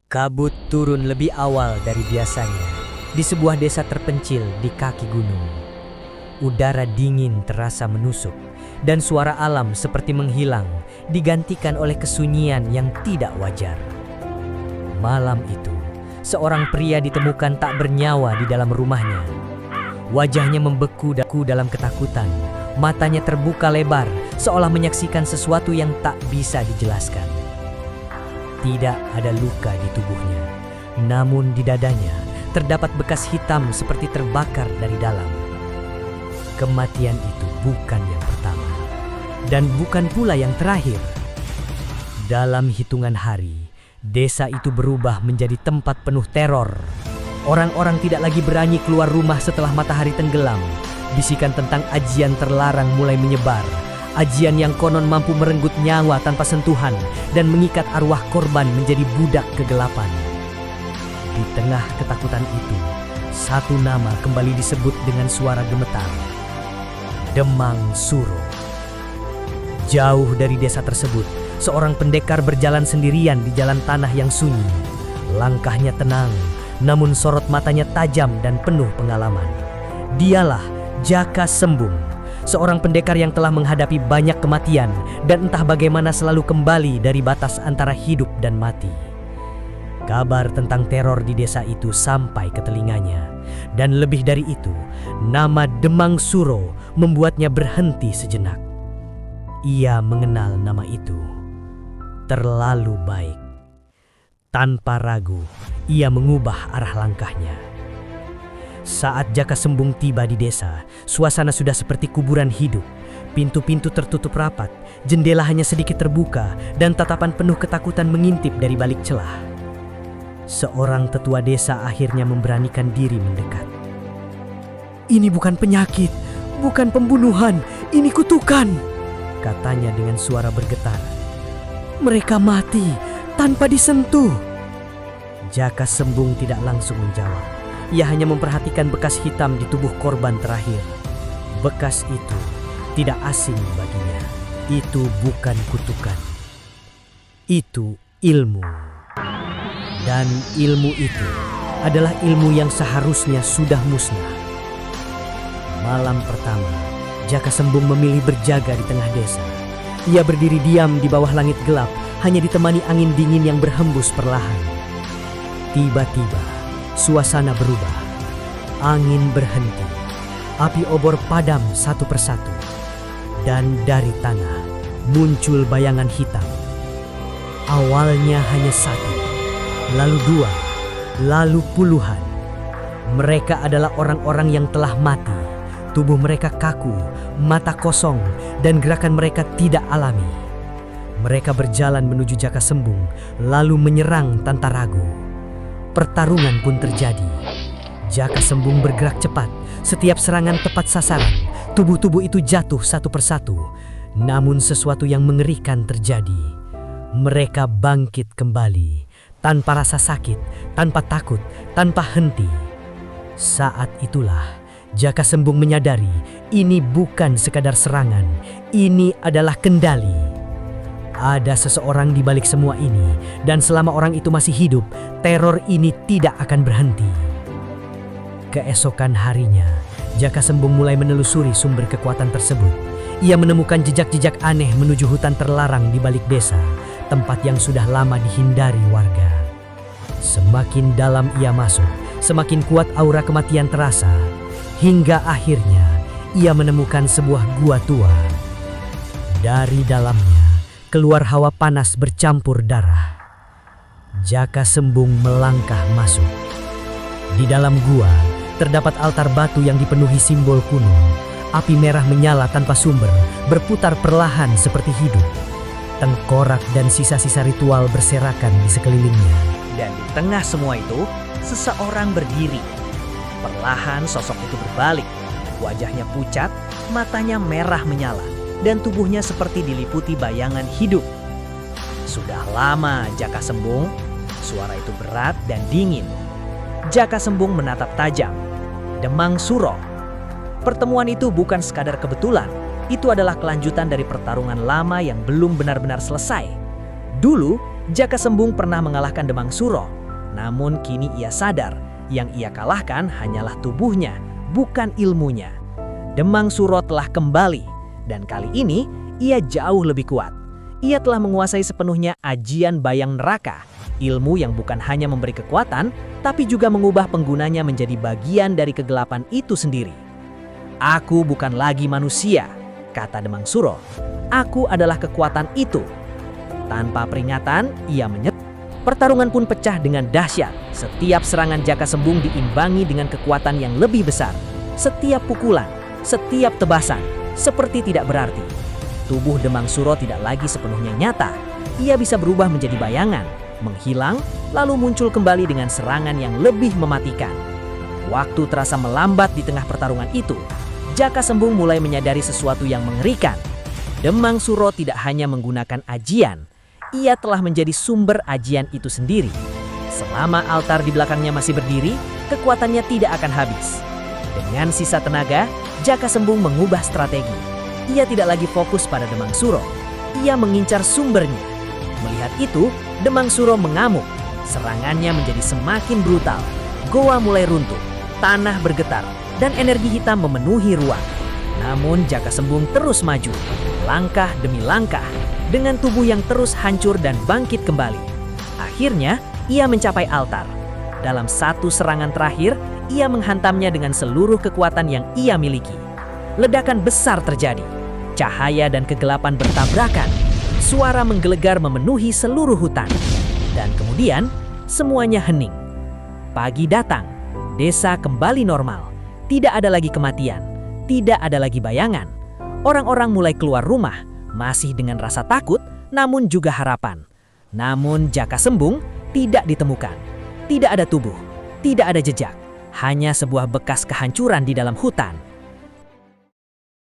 Kabut turun lebih awal dari biasanya di sebuah desa terpencil di kaki gunung. Udara dingin terasa menusuk dan suara alam seperti menghilang digantikan oleh kesunyian yang tidak wajar. Malam itu, seorang pria ditemukan tak bernyawa di dalam rumahnya. Wajahnya membeku dalam ketakutan, matanya terbuka lebar seolah menyaksikan sesuatu yang tak bisa dijelaskan. Tidak ada luka di tubuhnya, namun di dadanya terdapat bekas hitam seperti terbakar dari dalam. Kematian itu bukan yang pertama, dan bukan pula yang terakhir. Dalam hitungan hari, desa itu berubah menjadi tempat penuh teror. Orang-orang tidak lagi berani keluar rumah setelah matahari tenggelam. Bisikan tentang ajian terlarang mulai menyebar. Ajian yang konon mampu merenggut nyawa tanpa sentuhan dan mengikat arwah korban menjadi budak kegelapan. Di tengah ketakutan itu, satu nama kembali disebut dengan suara gemetar. Demang Suro. Jauh dari desa tersebut, seorang pendekar berjalan sendirian di jalan tanah yang sunyi. Langkahnya tenang, namun sorot matanya tajam dan penuh pengalaman. Dialah Jaka Sembung, seorang pendekar yang telah menghadapi banyak kematian dan entah bagaimana selalu kembali dari batas antara hidup dan mati. Kabar tentang teror di desa itu sampai ke telinganya, dan lebih dari itu, nama Demang Suro membuatnya berhenti sejenak. Ia mengenal nama itu. Terlalu baik. Tanpa ragu, ia mengubah arah langkahnya. Saat Jaka Sembung tiba di desa, suasana sudah seperti kuburan hidup. Pintu-pintu tertutup rapat, jendela hanya sedikit terbuka, dan tatapan penuh ketakutan mengintip dari balik celah. Seorang tetua desa akhirnya memberanikan diri mendekat. "Ini bukan penyakit, bukan pembunuhan, ini kutukan," katanya dengan suara bergetar. "Mereka mati tanpa disentuh." Jaka Sembung tidak langsung menjawab. Ia hanya memperhatikan bekas hitam di tubuh korban terakhir. Bekas itu tidak asing baginya. Itu bukan kutukan. Itu ilmu. Dan ilmu itu adalah ilmu yang seharusnya sudah musnah. Malam pertama, Jaka Sembung memilih berjaga di tengah desa. Ia berdiri diam di bawah langit gelap, hanya ditemani angin dingin yang berhembus perlahan. Tiba-tiba, suasana berubah. Angin berhenti. Api obor padam satu persatu. Dan dari tanah muncul bayangan hitam. Awalnya hanya satu, lalu dua, lalu puluhan. Mereka adalah orang-orang yang telah mati. Tubuh mereka kaku, mata kosong, dan gerakan mereka tidak alami. Mereka berjalan menuju Jaka Sembung, lalu menyerang tanpa ragu. Pertarungan pun terjadi. Jaka Sembung bergerak cepat. Setiap serangan tepat sasaran. Tubuh-tubuh itu jatuh satu persatu. Namun sesuatu yang mengerikan terjadi. Mereka bangkit kembali. Tanpa rasa sakit, tanpa takut, tanpa henti. Saat itulah Jaka Sembung menyadari ini bukan sekadar serangan. Ini adalah kendali. Ada seseorang di balik semua ini, dan selama orang itu masih hidup, teror ini tidak akan berhenti. Keesokan harinya, Jaka Sembung mulai menelusuri sumber kekuatan tersebut. Ia menemukan jejak-jejak aneh menuju hutan terlarang di balik desa, tempat yang sudah lama dihindari warga. Semakin dalam ia masuk, semakin kuat aura kematian terasa, hingga akhirnya ia menemukan sebuah gua tua. Dari dalamnya, keluar hawa panas bercampur darah. Jaka Sembung melangkah masuk. Di dalam gua terdapat altar batu yang dipenuhi simbol kuno. Api merah menyala tanpa sumber, berputar perlahan seperti hidup. Tengkorak dan sisa-sisa ritual berserakan di sekelilingnya. Dan di tengah semua itu, seseorang berdiri. Perlahan sosok itu berbalik. Wajahnya pucat, matanya merah menyala, dan tubuhnya seperti diliputi bayangan hidup. Sudah lama Jaka Sembung, suara itu berat dan dingin. Jaka Sembung menatap tajam. Demang Suro. Pertemuan itu bukan sekadar kebetulan. Itu adalah kelanjutan dari pertarungan lama yang belum benar-benar selesai. Dulu, Jaka Sembung pernah mengalahkan Demang Suro, Namun kini ia sadar, yang ia kalahkan hanyalah tubuhnya, bukan ilmunya. Demang Suro telah kembali, dan kali ini ia jauh lebih kuat. Ia telah menguasai sepenuhnya ajian bayang neraka, ilmu yang bukan hanya memberi kekuatan, tapi juga mengubah penggunanya menjadi bagian dari kegelapan itu sendiri. Aku bukan lagi manusia, kata Demang Suro. Aku adalah kekuatan itu. Tanpa peringatan, ia menyerang. Pertarungan pun pecah dengan dahsyat. Setiap serangan Jaka Sembung diimbangi dengan kekuatan yang lebih besar. Setiap pukulan, setiap tebasan, seperti tidak berarti. Tubuh Demang Suro tidak lagi sepenuhnya nyata. Ia bisa berubah menjadi bayangan, menghilang, lalu muncul kembali dengan serangan yang lebih mematikan. Waktu terasa melambat di tengah pertarungan itu. Jaka Sembung mulai menyadari sesuatu yang mengerikan. Demang Suro tidak hanya menggunakan ajian, ia telah menjadi sumber ajian itu sendiri. Selama altar di belakangnya masih berdiri, kekuatannya tidak akan habis. Dengan sisa tenaga, Jaka Sembung mengubah strategi. Ia tidak lagi fokus pada Demang Suro. Ia mengincar sumbernya. Melihat itu, Demang Suro mengamuk. Serangannya menjadi semakin brutal. Goa mulai runtuh, tanah bergetar, dan energi hitam memenuhi ruang. Namun Jaka Sembung terus maju, langkah demi langkah, dengan tubuh yang terus hancur dan bangkit kembali. Akhirnya, ia mencapai altar. Dalam satu serangan terakhir, ia menghantamnya dengan seluruh kekuatan yang ia miliki. Ledakan besar terjadi. Cahaya dan kegelapan bertabrakan. Suara menggelegar memenuhi seluruh hutan. Dan kemudian, semuanya hening. Pagi datang. Desa kembali normal. Tidak ada lagi kematian. Tidak ada lagi bayangan. Orang-orang mulai keluar rumah, masih dengan rasa takut, namun juga harapan. Namun Jaka Sembung tidak ditemukan. Tidak ada tubuh, tidak ada jejak. Hanya sebuah bekas kehancuran di dalam hutan.